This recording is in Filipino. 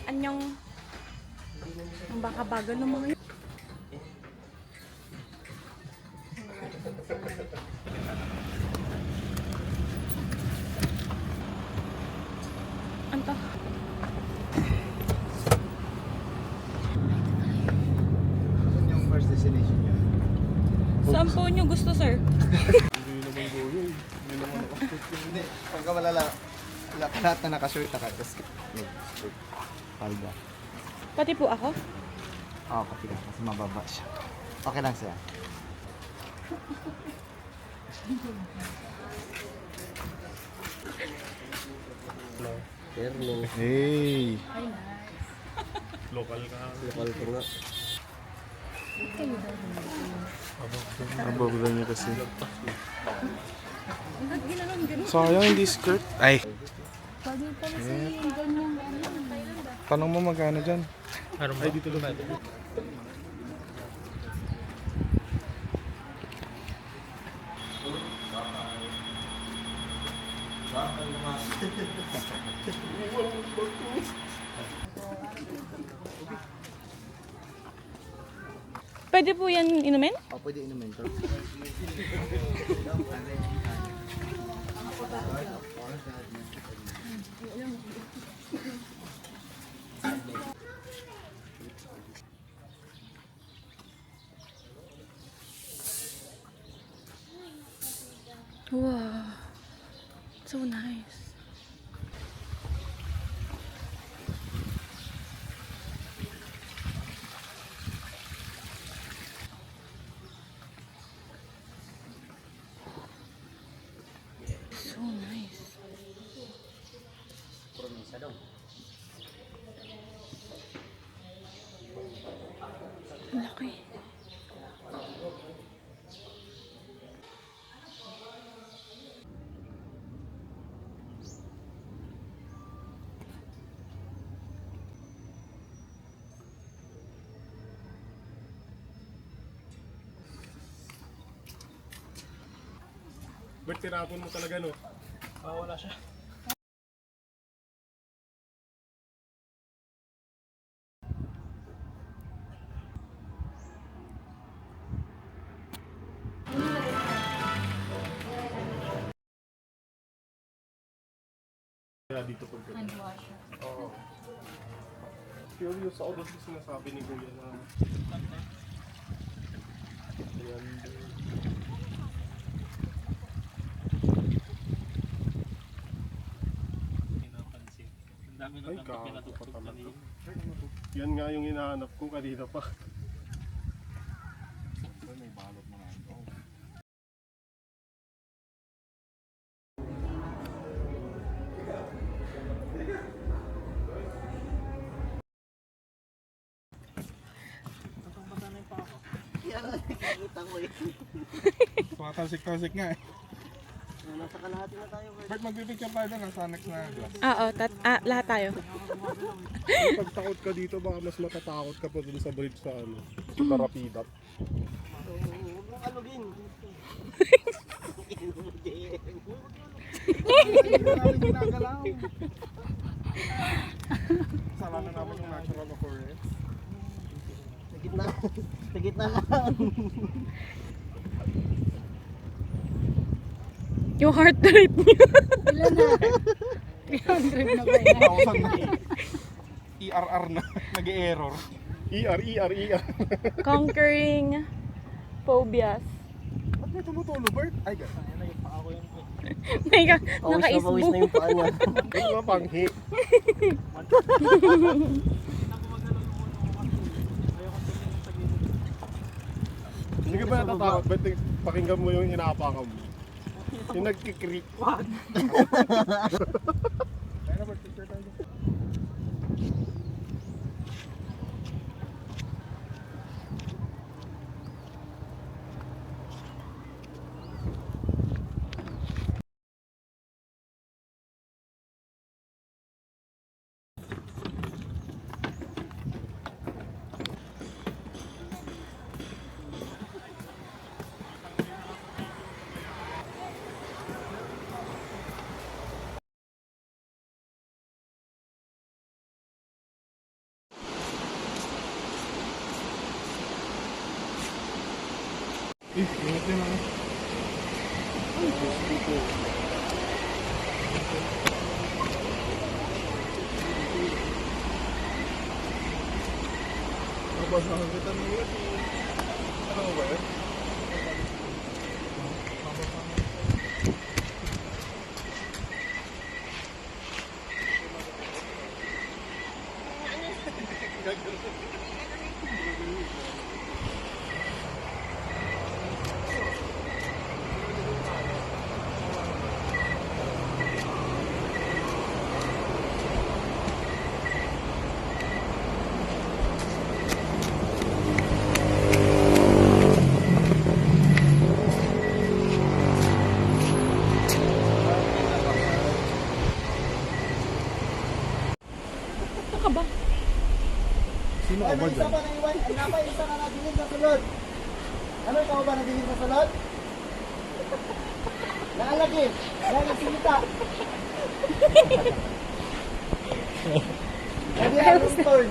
Anyong ang baka bagal ng mga yun. Anto? Saan yung first destination niyo? Saan po nyo gusto, sir? Hindi naman go yun. Hindi naman nakashoot yun. Hindi, pagka malala, lahat na nakashirt na tapos skirt. Palda. Pati po ako? Oo, pati ka, kasi mababa siya. Okay lang siya. Hey! Ay, nice. Local ka. Lokal ko nga. Abog niya kasi. Ginanon din. Sayang hindi skirt. Ay! Pwede pala sa ganyan. Tanong mo magkano dyan? Ay, dito lang. Pwede po yan inumin? Oo, pwede inumin to. Wow. So nice. So nice. Ang laki. Ba't tinapon mo talaga no? Wala siya. Kaya dito pag Oo. Curious ako doon sa sinasabi ni Kuya na ayan. Pinapansin. Ang dami na Ay, kami gago pinatutog pa talaga. kanina. Yan nga yung hinahanap ko kanina pa. May balot na nga. Tumatalsik-talsik nga eh. Nasa kalahati na tayo. Bert, magbibigyan tayo doon. Nasa next na glass. Lahat tayo. Pag takot ka dito, baka mas matatakot ka pa dun sa bridge sa ano, sa Tarapidat. Ano din? Sala na naman yung natural occurrence. Sa gitna lang. Yung heart rate niya. Ilan na? 300 na ba yan? 1,000 na. ERR na. Nag-error. ER. Conquering phobias. Ba't may tumutulo, Bert? Ay, gano'n. May Pawis na naka-isbo. yung paa niya. Ano nga panghi? Hindi ka ba natatakot? Ba't pakinggan mo yung hinapakan mo? Yung nagkikrik. Kaya na, Bert, picture tayo. Ingat din ako. Tapos nakakita mo yun. Ano ba yun? Ano ka ba? Sino ka ba dyan? Isa na nagingin sa sulod. Ano ikaw ba nagingin sa sulod? Naalagi. Dahil nagsimita. Hindi ang turn.